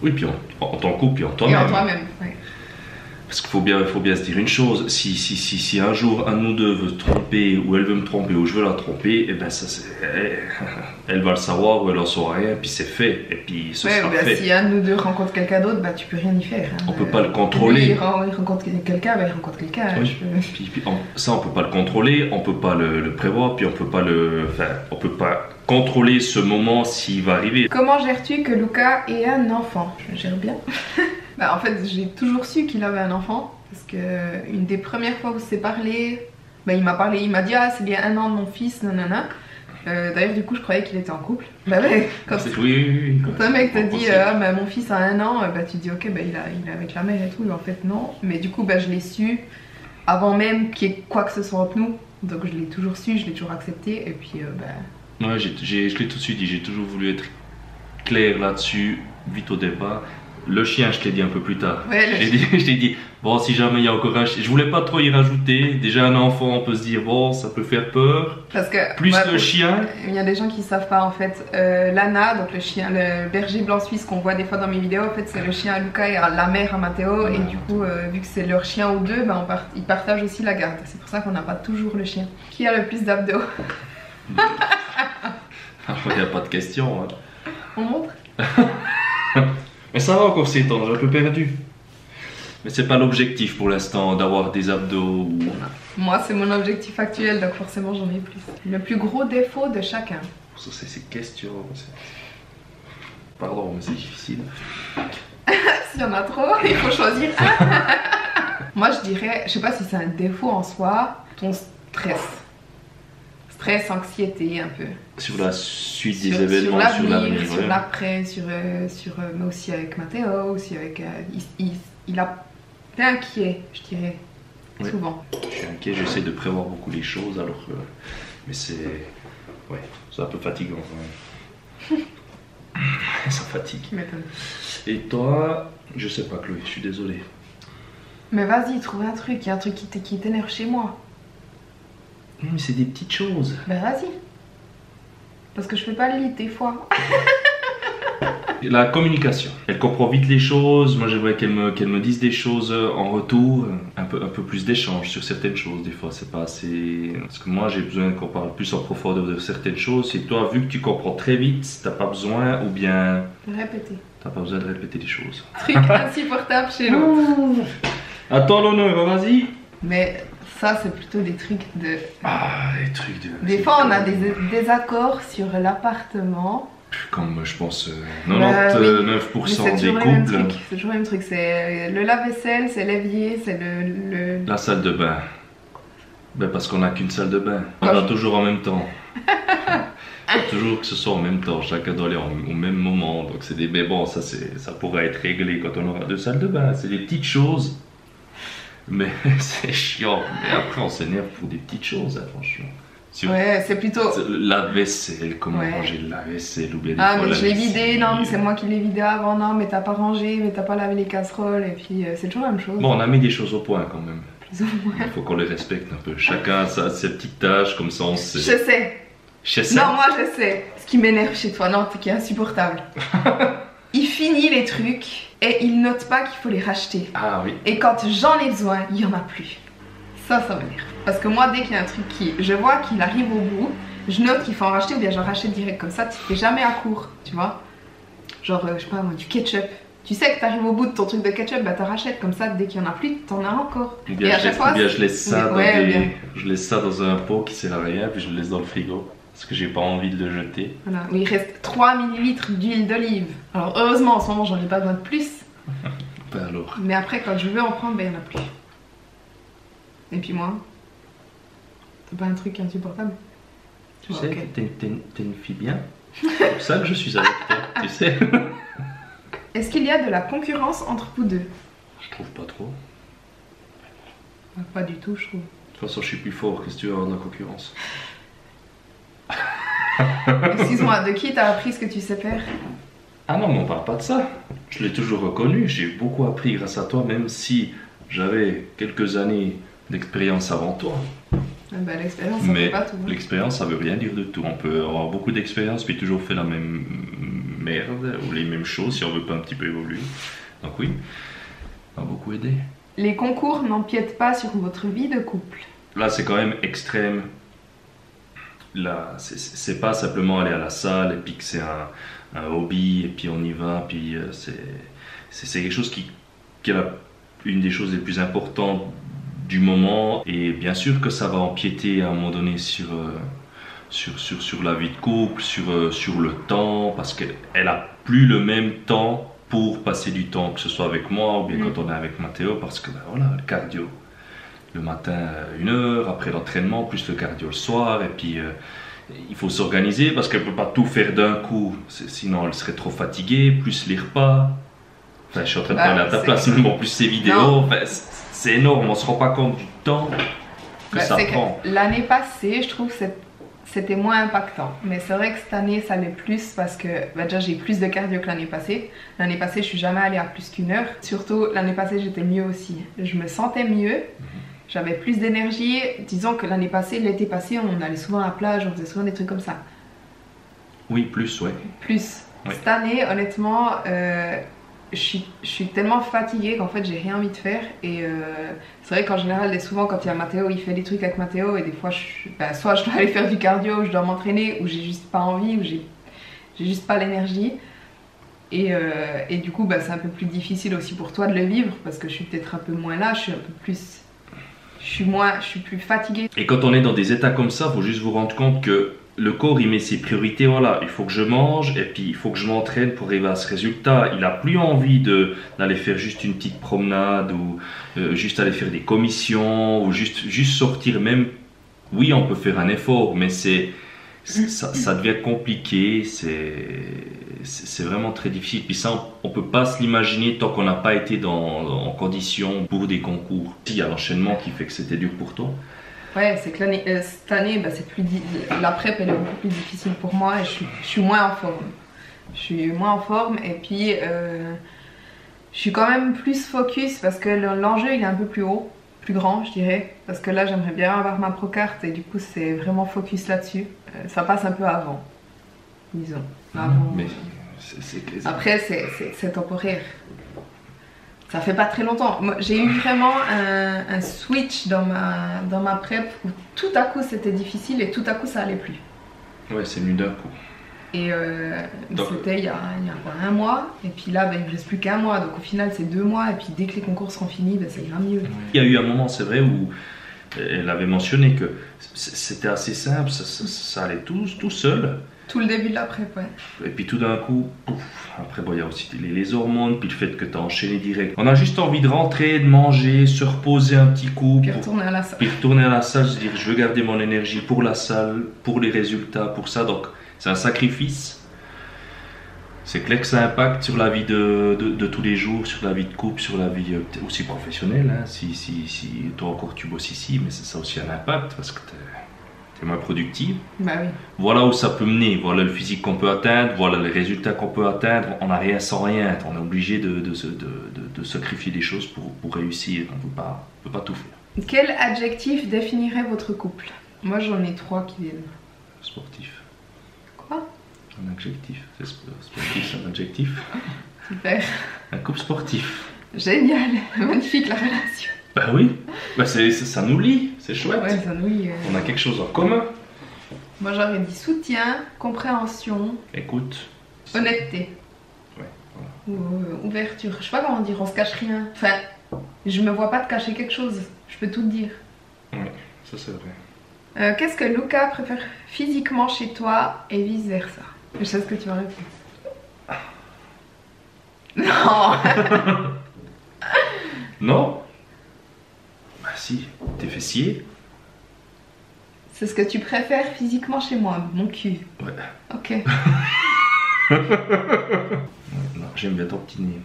Oui, puis en ton couple, puis en toi-même. Et en toi-même, ouais. Parce qu'il faut bien se dire une chose, si un jour un de nous deux veut tromper, ou elle veut me tromper, ou je veux la tromper, et ben ça elle va le savoir, ou elle en saura rien, puis c'est fait, et puis ce sera fait. Si un de nous deux rencontre quelqu'un d'autre, bah tu peux rien y faire. Hein. On peut pas le contrôler. Lui, il rencontre quelqu'un, bah il rencontre quelqu'un. Oui. Puis ça on peut pas le contrôler, on peut pas le prévoir, puis on peut pas contrôler ce moment s'il va arriver. Comment gères-tu que Luca ait un enfant? Je le gère bien. Bah, en fait, j'ai toujours su qu'il avait un enfant, parce que une des premières fois où c'est parlé, bah, il m'a dit ah c'est bien 1 an de mon fils, nanana. D'ailleurs du coup je croyais qu'il était en couple. Bah ouais, quand un mec te dit ah bah, mon fils a 1 an, bah tu dis ok bah il est avec la mère et tout, mais en fait non. Mais du coup bah je l'ai su avant même qu'il y ait quoi que ce soit entre nous, donc je l'ai toujours su, je l'ai toujours accepté et puis bah... Ouais, je l'ai tout de suite dit, j'ai toujours voulu être clair là-dessus, vite au départ. Le chien, je te l'ai dit un peu plus tard. Ouais, je t'ai dit, bon, si jamais il y a encore un chien, je voulais pas trop y rajouter. Déjà, un enfant, on peut se dire, bon, ça peut faire peur. Parce que, plus le chien. Il y a des gens qui savent pas en fait. Lana, donc le chien, le berger blanc suisse qu'on voit des fois dans mes vidéos, en fait, c'est le chien à Luca et la mère à Matteo. Ouais. Et du coup, vu que c'est leur chien ou deux, ben, ils partagent aussi la garde. C'est pour ça qu'on n'a pas toujours le chien. Qui a le plus d'abdos? Il n'y a pas de question. Hein. On montre? Mais ça va encore ces temps, j'ai un peu perdu. Mais c'est pas l'objectif pour l'instant d'avoir des abdos ou... Moi c'est mon objectif actuel, donc forcément j'en ai plus. Le plus gros défaut de chacun. Ça c'est ces questions. Pardon, mais c'est difficile. S'il y en a trop, il faut choisir. Moi je dirais, je sais pas si c'est un défaut en soi, ton stress. Stress, anxiété un peu. Sur la suite des événements, sur l'avenir, sur l'après, mais aussi avec Matteo, aussi avec... il a... T'es inquiet, je dirais, oui. Souvent. Je suis inquiet, j'essaie de prévoir beaucoup les choses, alors que... Mais c'est... Ouais, c'est un peu fatigant quand même. Ça fatigue. Tu m'étonnes. Et toi, je sais pas Chloé, je suis désolé. Mais vas-y, trouve un truc, il y a un truc qui t'énerve chez moi. Mais c'est des petites choses. Ben vas-y. Parce que je fais pas le lit des fois. La communication. Elle comprend vite les choses. Moi j'aimerais qu'elle me dise des choses en retour. Un peu plus d'échange sur certaines choses. Des fois c'est pas assez... Parce que moi j'ai besoin qu'on parle plus en profondeur de certaines choses. Et toi vu que tu comprends très vite, t'as pas besoin ou bien... Répéter. T'as pas besoin de répéter les choses. Truc insupportable chez l'autre. À toi l'honneur, vas-y. Mais... Ça, c'est plutôt des trucs de... Ah, des trucs de... Des fois, on a des désaccords sur l'appartement. Comme, je pense, 99% des couples. C'est toujours le même truc. C'est le lave-vaisselle, c'est l'évier, c'est le... La salle de bain. Ben, parce qu'on n'a qu'une salle de bain. On a toujours en même temps. Toujours que ce soit en même temps. Chacun doit aller au même moment. Donc, c'est des... Mais bon, ça pourrait être réglé quand on aura 2 salles de bain. C'est des petites choses. Mais c'est chiant. Mais après, on s'énerve pour des petites choses, hein, franchement. Ouais, c'est plutôt... La vaisselle, comment Ouais. ranger la vaisselle ou bien des Ah, fois mais la je l'ai vidé, lessive. non, mais c'est moi qui l'ai vidé avant, non, mais t'as pas rangé, mais t'as pas lavé les casseroles, et puis c'est toujours la même chose. Bon, on a mis des choses au point quand même. Plus ou moins. Il faut qu'on les respecte un peu. Chacun a ses petites tâches, comme ça on sait. Je sais. Je sais. Non, moi je sais. Ce qui m'énerve chez toi, non, qui est insupportable. Il finit les trucs et il note pas qu'il faut les racheter. Ah oui. Et quand j'en ai besoin, il y en a plus. Ça m'énerve. Parce que moi, dès qu'il y a un truc qui, je vois qu'il arrive au bout, je note qu'il faut en racheter ou bien j'en rachète direct. Comme ça, tu fais jamais à court, tu vois. Genre, je sais pas moi, du ketchup. Tu sais que t'arrives au bout de ton truc de ketchup, bah t'en rachètes. Comme ça, dès qu'il y en a plus, t'en as encore. Ou Et bien, à chaque fois, je laisse ça, ouais, bien. je laisse ça dans un pot qui sert à rien, puis je le laisse dans le frigo. Parce que j'ai pas envie de le jeter. Voilà, où il reste 3 ml d'huile d'olive. Alors heureusement en ce moment j'en ai pas besoin de plus. Ben alors. Mais après quand je veux en prendre, ben il n'y en a plus. Et puis moi, t'as pas un truc insupportable? Tu Ouais, sais, ok. t'es une fille bien. C'est pour ça que je suis avec toi, tu sais. Est-ce qu'il y a de la concurrence entre vous deux? Je trouve pas trop. Pas du tout, je trouve. De toute façon, je suis plus fort. Qu'est-ce que tu veux avoir de la concurrence? Excuse-moi, de qui t'as appris ce que tu sais faire? Ah non, mais on parle pas de ça. Je l'ai toujours reconnu. J'ai beaucoup appris grâce à toi, même si j'avais quelques années d'expérience avant toi. Ben, l'expérience, ça Mais fait pas tout. l'expérience, ça veut rien dire de tout. On peut avoir beaucoup d'expérience, puis toujours faire la même merde ou les mêmes choses si on veut pas un petit peu évoluer. Donc oui, ça m'a beaucoup aidé. Les concours n'empiètent pas sur votre vie de couple. Là, c'est quand même extrême. Là, c'est pas simplement aller à la salle et puis que c'est un hobby et puis on y va. Puis c'est quelque chose qui est une des choses les plus importantes du moment. Et bien sûr que ça va empiéter à un moment donné sur la vie de couple, sur le temps, parce qu'elle a plus le même temps pour passer du temps, que ce soit avec moi ou bien quand on est avec Mathéo, parce que ben voilà, le cardio le matin 1 heure, après l'entraînement, plus le cardio le soir, et puis il faut s'organiser parce qu'elle ne peut pas tout faire d'un coup, sinon elle serait trop fatiguée, plus les repas. Enfin, je suis en train de parler à ta place, mais bon, plus ces vidéos, enfin, c'est énorme, on ne se rend pas compte du temps que ça prend. L'année passée, je trouve que c'était moins impactant. Mais c'est vrai que cette année, ça l'est plus parce que bah déjà j'ai plus de cardio que l'année passée. L'année passée, je suis jamais allée à plus qu'1 heure. Surtout, l'année passée, j'étais mieux aussi. Je me sentais mieux. J'avais plus d'énergie. Disons que l'année passée, l'été passé, on allait souvent à la plage, on faisait souvent des trucs comme ça. Oui, plus, ouais. Plus. Oui. Cette année, honnêtement, je suis tellement fatiguée qu'en fait, j'ai rien envie de faire. Et c'est vrai qu'en général, souvent, quand il y a Mathéo, il fait des trucs avec Mathéo. Et des fois, soit je dois aller faire du cardio, ou je dois m'entraîner, ou j'ai juste pas envie, ou j'ai juste pas l'énergie. Et du coup, bah, c'est un peu plus difficile aussi pour toi de le vivre parce que je suis peut-être un peu moins là, je suis un peu plus. Je suis plus fatiguée. Et quand on est dans des états comme ça, il faut juste vous rendre compte que le corps, il met ses priorités. Voilà, il faut que je mange et puis il faut que je m'entraîne pour arriver à ce résultat. Il n'a plus envie d'aller faire juste une petite promenade ou juste aller faire des commissions ou juste sortir même. Oui, on peut faire un effort, mais ça devient compliqué. C'est vraiment très difficile. Puis ça, on ne peut pas se l'imaginer tant qu'on n'a pas été en condition pour des concours. Il y a l'enchaînement qui fait que c'était dur pour toi. Ouais, c'est que cette année, bah, la prep elle est beaucoup plus difficile pour moi et je suis moins en forme. Je suis moins en forme et puis je suis quand même plus focus parce que l'enjeu il est un peu plus haut, plus grand je dirais. Parce que là j'aimerais bien avoir ma procarte et du coup c'est vraiment focus là-dessus. Ça passe un peu avant, disons. Avant, Mais après c'est temporaire. Ça fait pas très longtemps. J'ai eu vraiment un switch dans ma prep où tout à coup c'était difficile et tout à coup ça allait plus. Ouais, c'est venu d'un coup. Et c'était il y a quoi, 1 mois. Et puis là, il ne me reste plus qu'1 mois. Donc au final, c'est 2 mois. Et puis dès que les concours seront finis, ça ira mieux. Il y a eu un moment, c'est vrai, où elle avait mentionné que c'était assez simple, ça allait tout seul. Tout le début de la prep, ouais. Et puis tout d'un coup, pouf, après bon, il y a aussi les hormones, puis le fait que tu as enchaîné direct. On a juste envie de rentrer, de manger, se reposer un petit coup. Puis retourner à la salle. Puis retourner à la salle, se dire je veux garder mon énergie pour la salle, pour les résultats, pour ça. Donc c'est un sacrifice. C'est clair que ça impacte sur la vie de tous les jours, sur la vie de couple, sur la vie aussi professionnelle. Hein. Si toi encore tu bosses ici, mais ça a aussi un impact parce que t'es moins productive. Bah oui. Voilà où ça peut mener, voilà le physique qu'on peut atteindre, voilà les résultats qu'on peut atteindre. On n'a rien sans rien, on est obligé de sacrifier des choses pour réussir, on ne peut pas tout faire. Quel adjectif définirait votre couple? Moi j'en ai 3 qui viennent. Sportif. Quoi? Un adjectif, c'est sportif, c'est un adjectif. Super. Un couple sportif. Génial, magnifique la relation. Bah oui, bah ça nous lie, c'est chouette. Ouais, ça nous lie. On a quelque chose en commun. Moi j'aurais dit soutien, compréhension, Écoute. honnêteté. Ouais, voilà. Ou ouverture. Je sais pas comment dire, on se cache rien. Enfin, je me vois pas te cacher quelque chose, je peux tout te dire. Ouais, ça c'est vrai. Qu'est-ce que Luca préfère physiquement chez toi et vice versa? Je sais ce que tu vas répondre. Non. Non. Bah si, tes fessiers. C'est ce que tu préfères physiquement chez moi, mon cul. Ouais. Ok. Ouais, non, j'aime bien ton petit nez.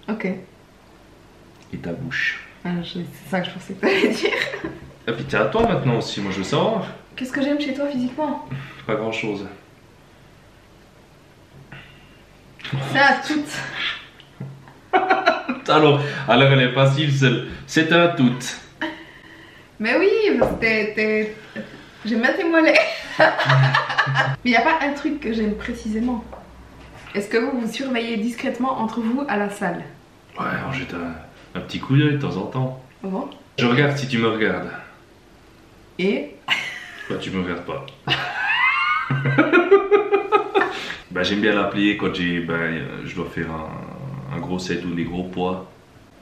Ok. Et ta bouche. Ah, c'est ça que je pensais que t'allais dire. Et puis t'es à toi maintenant aussi, moi je veux savoir. Qu'est-ce que j'aime chez toi physiquement? Pas grand chose. C'est à toutes. Alors elle est facile, c'est un tout. Mais oui, parce que j'aime bien tes mollets. Mais il n'y a pas un truc que j'aime précisément. Est-ce que vous vous surveillez discrètement entre vous à la salle? Ouais, alors jette un petit coup d'œil de temps en temps. Ah bon? Je regarde si tu me regardes. Et? Bah tu me regardes pas. Bah j'aime bien l'appeler quand je dois faire un gros set ou des gros poids.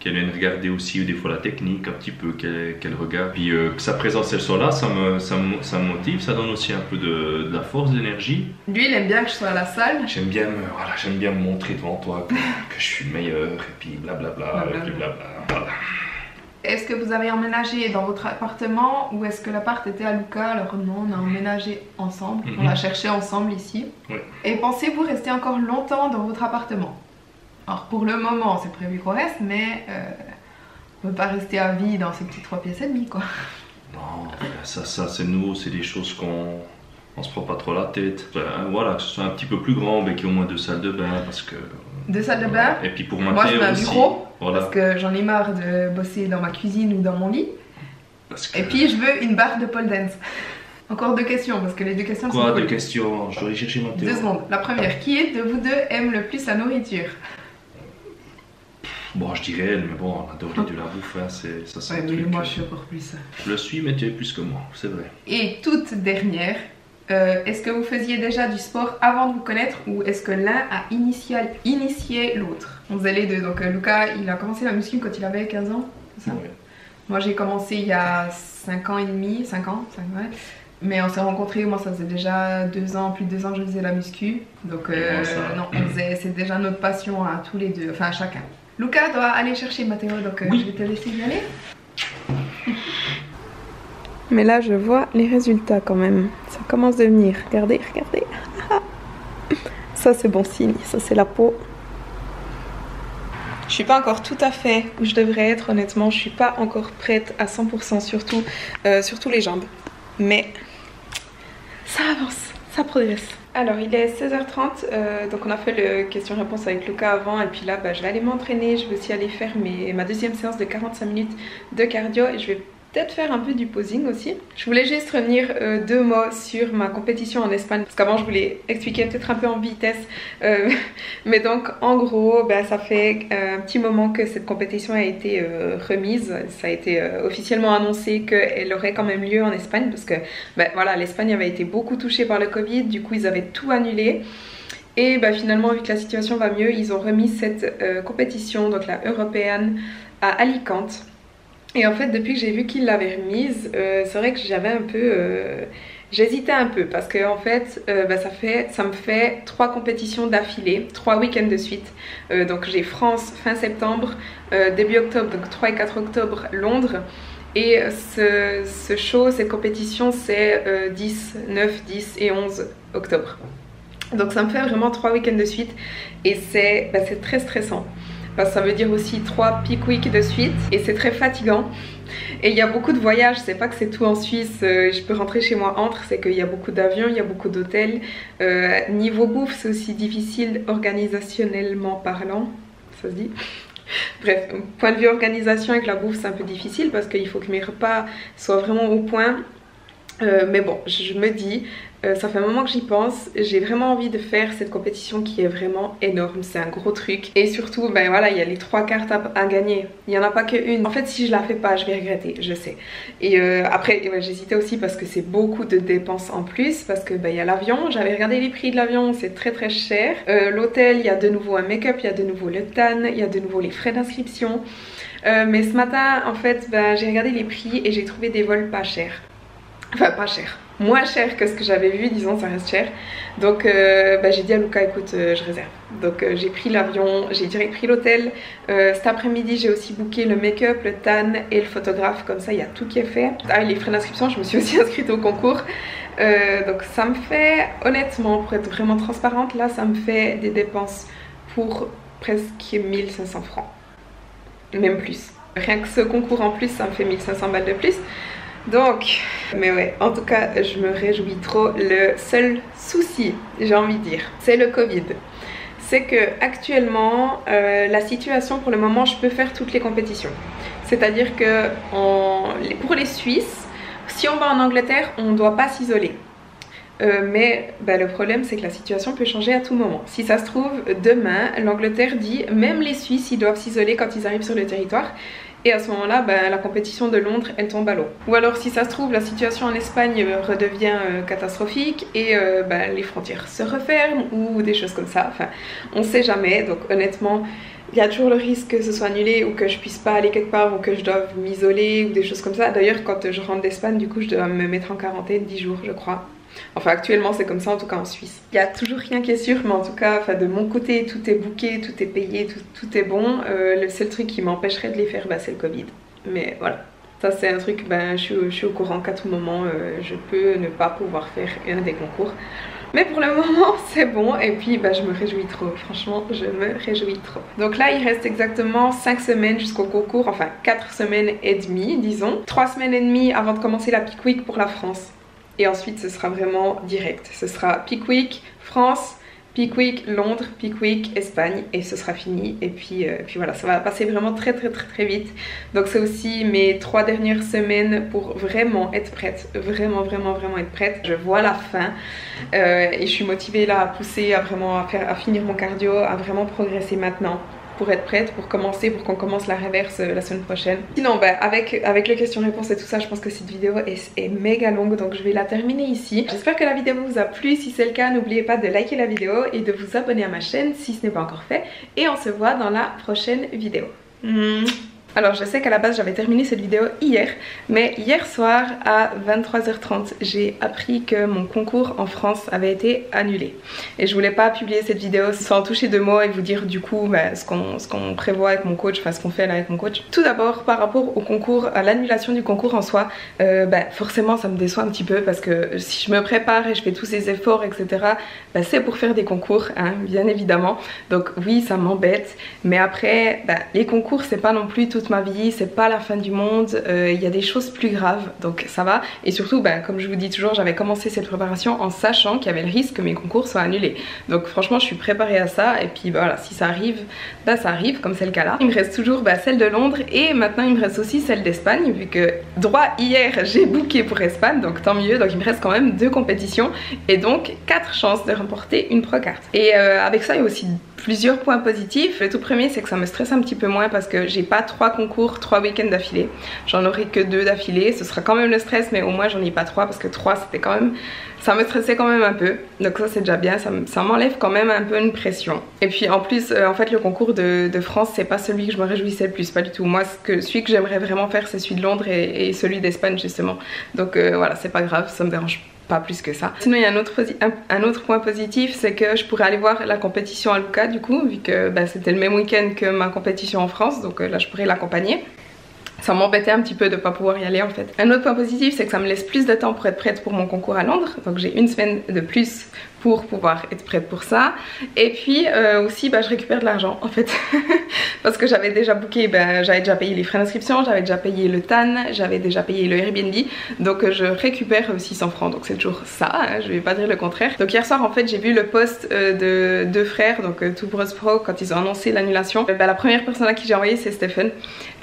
Qu'elle vienne regarder aussi, ou des fois la technique, un petit peu, qu'elle regarde. Puis que sa présence elle soit là, ça me motive, ça donne aussi un peu de la force, de l'énergie. Lui il aime bien que je sois à la salle. J'aime bien me montrer devant toi que je suis le meilleur, et puis blablabla, et puis blabla, voilà. Est-ce que vous avez emménagé dans votre appartement ou est-ce que l'appart était à Luca? Alors non, on a emménagé ensemble, on l'a cherché ensemble ici. Oui. Et pensez-vous rester encore longtemps dans votre appartement? Alors pour le moment c'est prévu qu'on reste, mais on ne peut pas rester à vie dans ces petits 3 pièces et demi quoi. Non, ça c'est nouveau, c'est des choses on se prend pas trop la tête. Voilà, que ce soit un petit peu plus grand, mais qu'il y ait au moins 2 salles de bain, parce que... 2 salles de bain. Et puis pour moi je veux un aussi, bureau, voilà. parce que j'en ai marre de bosser dans ma cuisine ou dans mon lit. Et puis je veux une barre de pole dance. Encore 2 questions, parce que les 2 questions sont cool. Quoi, 2 questions? Je dois aller chercher Mathéo. 2 secondes. La première, qui de vous 2 aime le plus la nourriture? Bon, je dirais elle, mais bon, on adore de la bouffe, hein, ça c'est Ouais, un mais truc. moi je suis encore plus. Je le suis, mais tu es plus que moi, c'est vrai. Et toute dernière, est-ce que vous faisiez déjà du sport avant de vous connaître ou est-ce que l'un a initié l'autre? On faisait les deux, donc Luca il a commencé la muscu quand il avait 15 ans, c'est ça? Ouais. Moi j'ai commencé il y a 5 ans et demi, 5 ans, ouais. Mais on s'est rencontrés, moi ça faisait déjà 2 ans, plus de 2 ans que je faisais la muscu. Donc non, c'est déjà notre passion à tous les deux, enfin à chacun. Luca doit aller chercher Mathéo, donc oui. je vais te laisser y aller. Mais là je vois les résultats quand même, ça commence de venir, regardez, regardez. Ça c'est bon signe, ça c'est la peau. Je suis pas encore tout à fait où je devrais être, honnêtement, je suis pas encore prête à 100%, surtout les jambes. Mais ça avance, ça progresse. Alors il est 16h30, donc on a fait le question-réponse avec Luca avant et puis là je vais aller m'entraîner, je vais aussi aller faire ma deuxième séance de 45 minutes de cardio et je vais peut-être faire un peu du posing aussi. Je voulais juste revenir 2 mots sur ma compétition en Espagne parce qu'avant je voulais expliquer peut-être un peu en vitesse mais donc en gros ça fait un petit moment que cette compétition a été remise. Ça a été officiellement annoncé qu'elle aurait quand même lieu en Espagne parce que voilà, l'Espagne avait été beaucoup touchée par le Covid, du coup ils avaient tout annulé. Et finalement, vu que la situation va mieux, ils ont remis cette compétition, donc la européenne, à Alicante. Et en fait, depuis que j'ai vu qu'ils l'avaient remise, c'est vrai que j'avais un peu... j'hésitais un peu parce que en fait, ça me fait 3 compétitions d'affilée, 3 week-ends de suite. Donc j'ai France fin septembre, début octobre, donc 3 et 4 octobre, Londres. Et cette compétition, c'est 10, 9, 10 et 11 octobre. Donc ça me fait vraiment 3 week-ends de suite et c'est très stressant. Parce que ça veut dire aussi 3 peak weeks de suite et c'est très fatigant. Et il y a beaucoup de voyages, c'est pas que c'est tout en Suisse, je peux rentrer chez moi entre, c'est qu'il y a beaucoup d'avions, il y a beaucoup d'hôtels. Niveau bouffe, c'est aussi difficile organisationnellement parlant, ça se dit. Bref, point de vue organisation avec la bouffe, c'est un peu difficile parce qu'il faut que mes repas soient vraiment au point. Mais bon, je me dis, ça fait un moment que j'y pense, j'ai vraiment envie de faire cette compétition qui est vraiment énorme, c'est un gros truc. Et surtout, ben voilà, il y a les 3 cartes à gagner, il n'y en a pas qu'une. En fait, si je la fais pas, je vais regretter, je sais. Et après, ouais, j'hésitais aussi parce que c'est beaucoup de dépenses en plus, parce que ben, il y a l'avion, j'avais regardé les prix de l'avion, c'est très très cher. L'hôtel, il y a de nouveau un make-up, il y a de nouveau le tan, il y a de nouveau les frais d'inscription. Mais ce matin, en fait, ben, j'ai regardé les prix et j'ai trouvé des vols pas chers. Enfin pas cher, moins cher que ce que j'avais vu, disons ça reste cher. Donc j'ai dit à Luca écoute je réserve. Donc j'ai pris l'avion, j'ai direct pris l'hôtel. Cet après-midi j'ai aussi booké le make-up, le tan et le photographe, comme ça il y a tout qui est fait. Ah et les frais d'inscription, je me suis aussi inscrite au concours. Donc ça me fait, honnêtement pour être vraiment transparente, là ça me fait des dépenses pour presque 1500 francs. Même plus. Rien que ce concours en plus ça me fait 1500 balles de plus. Donc, mais ouais, en tout cas, je me réjouis trop. Le seul souci, j'ai envie de dire, c'est le Covid. C'est que actuellement, la situation pour le moment, je peux faire toutes les compétitions. C'est-à-dire que pour les Suisses, si on va en Angleterre, on ne doit pas s'isoler. Mais le problème c'est que la situation peut changer à tout moment. Si ça se trouve, demain, l'Angleterre dit même les Suisses ils doivent s'isoler quand ils arrivent sur le territoire. Et à ce moment-là, la compétition de Londres, elle tombe à l'eau. Ou alors, si ça se trouve, la situation en Espagne redevient catastrophique et les frontières se referment ou des choses comme ça. Enfin, on sait jamais. Donc, honnêtement, il y a toujours le risque que ce soit annulé ou que je puisse pas aller quelque part ou que je doive m'isoler ou des choses comme ça. D'ailleurs, quand je rentre d'Espagne, du coup, je dois me mettre en quarantaine 10 jours, je crois. Enfin actuellement c'est comme ça en tout cas en Suisse. Il n'y a toujours rien qui est sûr mais en tout cas de mon côté tout est booké, tout est payé, tout est bon. Le seul truc qui m'empêcherait de les faire c'est le Covid. Mais voilà, ça c'est un truc, je suis au courant qu'à tout moment je peux ne pas pouvoir faire un des concours. Mais pour le moment c'est bon et puis je me réjouis trop, franchement je me réjouis trop. Donc là il reste exactement 5 semaines jusqu'au concours, enfin 4 semaines et demie disons. 3 semaines et demie avant de commencer la Peak Week pour la France. Et ensuite ce sera vraiment direct, ce sera Peak Week France, Peak Week Londres, Peak Week Espagne et ce sera fini. Et puis voilà, ça va passer vraiment très vite. Donc c'est aussi mes 3 dernières semaines pour vraiment être prête, vraiment être prête. Je vois la fin et je suis motivée là à pousser, à finir mon cardio, à vraiment progresser maintenant. Pour être prête, pour commencer, pour qu'on commence la reverse la semaine prochaine. Sinon avec les questions-réponses et tout ça, je pense que cette vidéo est méga longue, donc je vais la terminer ici. J'espère que la vidéo vous a plu, si c'est le cas n'oubliez pas de liker la vidéo et de vous abonner à ma chaîne si ce n'est pas encore fait, et on se voit dans la prochaine vidéo. Alors je sais qu'à la base j'avais terminé cette vidéo hier, mais hier soir à 23h30 j'ai appris que mon concours en France avait été annulé. Et je voulais pas publier cette vidéo sans toucher 2 mots et vous dire du coup ce qu'on prévoit avec mon coach, enfin ce qu'on fait là avec mon coach. Tout d'abord par rapport au concours, à l'annulation du concours en soi, forcément ça me déçoit un petit peu parce que si je me prépare et je fais tous ces efforts etc, c'est pour faire des concours, hein, bien évidemment. Donc oui ça m'embête, mais après les concours c'est pas non plus tout ma vie, c'est pas la fin du monde, il y a des choses plus graves donc ça va. Et surtout comme je vous dis toujours, j'avais commencé cette préparation en sachant qu'il y avait le risque que mes concours soient annulés, donc franchement je suis préparée à ça. Et puis voilà, si ça arrive, ça arrive comme c'est le cas là. Il me reste toujours celle de Londres et maintenant il me reste aussi celle d'Espagne, vu que droit hier j'ai booké pour Espagne, donc tant mieux. Donc il me reste quand même 2 compétitions et donc 4 chances de remporter une pro carte. Et avec ça il y a aussi plusieurs points positifs. Le tout premier c'est que ça me stresse un petit peu moins parce que j'ai pas 3 concours 3 week-ends d'affilée, j'en aurai que 2 d'affilée. Ce sera quand même le stress mais au moins j'en ai pas 3 parce que 3 c'était quand même, ça me stressait quand même un peu, donc ça c'est déjà bien, ça m'enlève quand même un peu une pression. Et puis en plus en fait le concours de France c'est pas celui que je me réjouissais le plus, pas du tout. Moi celui que j'aimerais vraiment faire c'est celui de Londres et celui d'Espagne justement, donc voilà c'est pas grave, ça me dérange pas plus que ça. Sinon il y a un autre point positif, c'est que je pourrais aller voir la compétition à Luca du coup, vu que c'était le même week-end que ma compétition en France, donc là je pourrais l'accompagner. Ça m'embêtait un petit peu de pas pouvoir y aller en fait. Un autre point positif c'est que ça me laisse plus de temps pour être prête pour mon concours à Londres, donc j'ai une semaine de plus pour pouvoir être prête pour ça. Et puis aussi je récupère de l'argent en fait parce que j'avais déjà booké, j'avais déjà payé les frais d'inscription, j'avais déjà payé le TAN, j'avais déjà payé le Airbnb, donc je récupère 600 francs, donc c'est toujours ça, hein, je vais pas dire le contraire. Donc hier soir en fait j'ai vu le post de deux frères, donc Two Bros Pro, quand ils ont annoncé l'annulation. La première personne à qui j'ai envoyé c'est Stephen,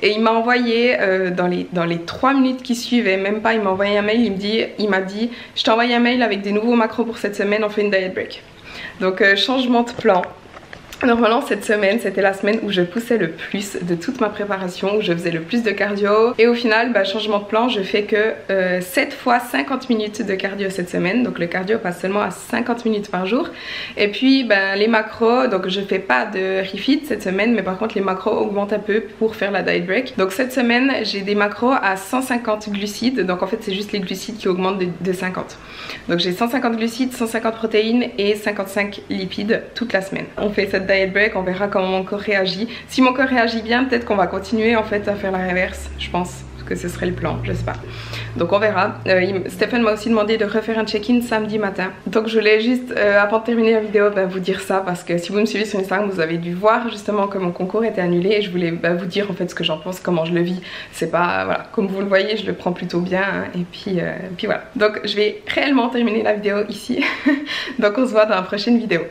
et il m'a envoyé dans les 3 minutes qui suivaient, même pas, il m'a envoyé un mail, il m'a dit je t'ai envoyé un mail avec des nouveaux macros pour cette semaine, on fait une diet break. Donc changement de plan. Normalement cette semaine c'était la semaine où je poussais le plus de toute ma préparation, où je faisais le plus de cardio, et au final changement de plan, je fais que 7 fois 50 minutes de cardio cette semaine, donc le cardio passe seulement à 50 minutes par jour. Et puis les macros, donc je fais pas de refeed cette semaine, mais par contre les macros augmentent un peu pour faire la diet break. Donc cette semaine j'ai des macros à 150 glucides, donc en fait c'est juste les glucides qui augmentent de 50. Donc j'ai 150 glucides, 150 protéines et 55 lipides toute la semaine. On fait cette diet break, on verra comment mon corps réagit. Si mon corps réagit bien, peut-être qu'on va continuer en fait à faire la reverse, je pense que ce serait le plan, je sais pas. Donc on verra. Stéphane m'a aussi demandé de refaire un check-in samedi matin. Donc je voulais juste, avant de terminer la vidéo, vous dire ça, parce que si vous me suivez sur Instagram, vous avez dû voir justement que mon concours était annulé, et je voulais vous dire en fait ce que j'en pense, comment je le vis. C'est pas, voilà, comme vous le voyez, je le prends plutôt bien, hein, et puis voilà. Donc je vais réellement terminer la vidéo ici. Donc on se voit dans la prochaine vidéo.